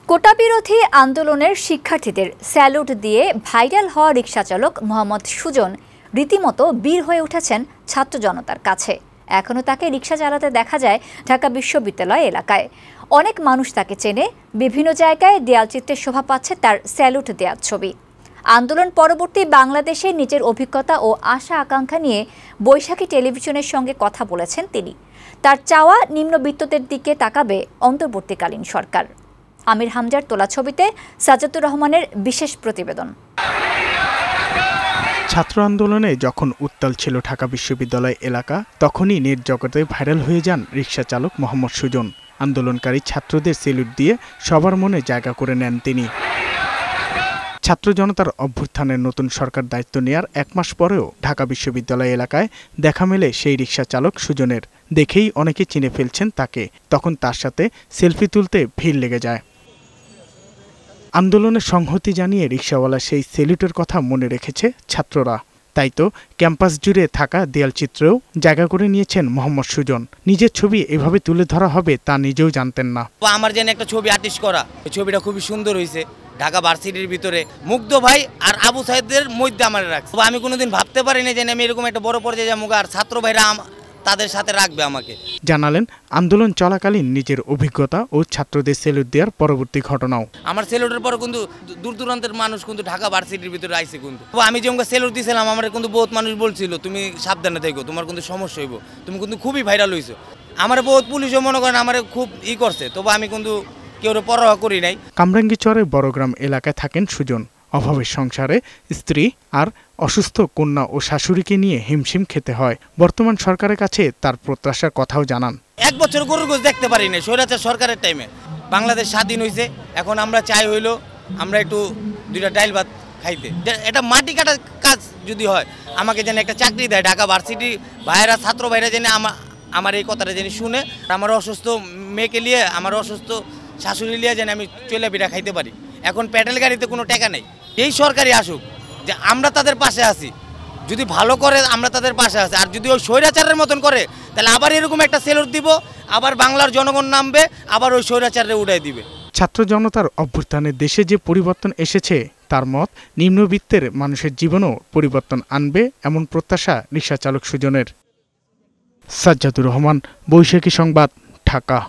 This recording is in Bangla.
কোটা বিরোধী আন্দোলনের শিক্ষার্থীদের স্যালুট দিয়ে ভাইরাল হওয়া রিকশাচালক মোহাম্মদ সুজন রীতিমতো বীর হয়ে উঠেছেন ছাত্র জনতার কাছে। এখনও তাকে রিকশা চালাতে দেখা যায় ঢাকা বিশ্ববিদ্যালয় এলাকায়। অনেক মানুষ তাকে চেনে। বিভিন্ন জায়গায় দেয়ালচিত্রে শোভা পাচ্ছে তার স্যালুট দেওয়ার ছবি। আন্দোলন পরবর্তী বাংলাদেশে নিজের অভিজ্ঞতা ও আশা আকাঙ্ক্ষা নিয়ে বৈশাখী টেলিভিশনের সঙ্গে কথা বলেছেন তিনি। তার চাওয়া নিম্নবিত্তদের দিকে তাকাবে অন্তর্বর্তীকালীন সরকার। আমির হামজার তোলা ছবিতে সাজ্জাদুর রহমানের বিশেষ প্রতিবেদন। ছাত্র আন্দোলনে যখন উত্তাল ছিল ঢাকা বিশ্ববিদ্যালয় এলাকা, তখনই নেট জগতে ভাইরাল হয়ে যান রিকশা চালক মোহাম্মদ সুজন। আন্দোলনকারী ছাত্রদের সেলুট দিয়ে সবার মনে জায়গা করে নেন তিনি। ছাত্র জনতার অভ্যুত্থানের নতুন সরকার দায়িত্ব নেয়ার 1 মাস পরেও ঢাকা বিশ্ববিদ্যালয় এলাকায় দেখা মেলে সেই রিকশা চালক সুজনের। দেখেই অনেকে চিনে ফেলছেন তাকে। তখন তার সাথে সেলফি তুলতে ভিড় লেগে যায়। আন্দোলনের সংহতি জানিয়ে রিকশাওয়ালা সেই সেলুটের কথা মনে রেখেছে ছাত্ররা। তাই তো ক্যাম্পাস জুড়ে থাকা দেয়ালচিত্রেও জায়গা করে নিয়েছেন মোহাম্মদ সুজন। নিজের ছবি এভাবে তুলে ধরা হবে তা নিজেও জানতেন না। আমার যেন একটা ছবি আর্টিস্ট করা, ছবিটা খুবই সুন্দর হয়েছে। ঢাকা ভার্সিটির ভিতরে মুগ্ধ ভাই আর আবু সাইদের মধ্যে আমার রাখছে। আমি কোনোদিন ভাবতে পারিনি যে আমি এরকম একটা বড় পর্যায়ে যাবো আর ছাত্র ভাইরা তাদের সাথে রাখবে আমাকে। জানালেন আন্দোলন চলাকালীন নিজের অভিজ্ঞতা ও ছাত্রদের সেলুট দেওয়ার পরবর্তী ঘটনাও। আমার সেলুটের পরে কিন্তু দূর দূরান্তের মানুষ কিন্তু ঢাকা ভার্সিটির ভিতরে আইছে। কিন্তু আমি যেমন সেলুট দিয়েছিলাম, আমার কিন্তু বহুত মানুষ বলছিল তুমি সাবধানে থেকো, তোমার কিন্তু সমস্যা হইব, তুমি কিন্তু খুবই ভাইরাল হয়েছো। আমার বহুত পুলিশও মনে করেন আমার খুব করছে, তবে আমি কিন্তু কেউ পরোয়া করি নাই। কামরাঙ্গীরচরের বড়গ্রাম এলাকায় থাকেন সুজন। অভাবের সংসারে স্ত্রী আর অসুস্থ কন্যা ও শাশুড়িকে নিয়ে হিমশিম খেতে হয়। বর্তমান সরকারের কাছে তার প্রত্যাশার কথাও জানান। 1 বছর গরুর গোশ দেখতে পারি না স্বৈরাচার সরকারের টাইমে। বাংলাদেশ স্বাধীন হয়েছে, এখন আমরা চাই হইলো আমরা একটু 2টা ডাইল ভাত খাইতে। এটা মাটি কাটার কাজ যদি হয়, আমাকে যেন একটা চাকরি দেয় ঢাকা ভার্সিটি ভাইয়েরা, ছাত্র ভাইরা যেন আমার এই কথাটা যেন শুনে। আমার অসুস্থ মেয়েকে নিয়ে, আমার অসুস্থ শাশুড়ি নিয়ে যেন আমি চলে বিড়া খাইতে পারি। এখন প্যাডেল গাড়িতে কোনো টাকা নেই। এই সরকারই আসুক, যে আমরা তাদের পাশে আছি। যদি ভালো করে আমরা তাদের পাশে আছি, আর যদি ওই স্বৈরাচারের মতন করে তাহলে আবার এরকম একটা সেলুট দিব, আবার বাংলার জনগণ নামবে, আবার ওই স্বৈরাচারে উড়াই দিবে। ছাত্র জনতার অভ্যুত্থানে দেশে যে পরিবর্তন এসেছে তার মত নিম্নবিত্তের মানুষের জীবনও পরিবর্তন আনবে, এমন প্রত্যাশা রিকশা চালক সুজনের। সাজ্জাদুর রহমান, বৈশাখী সংবাদ, ঢাকা।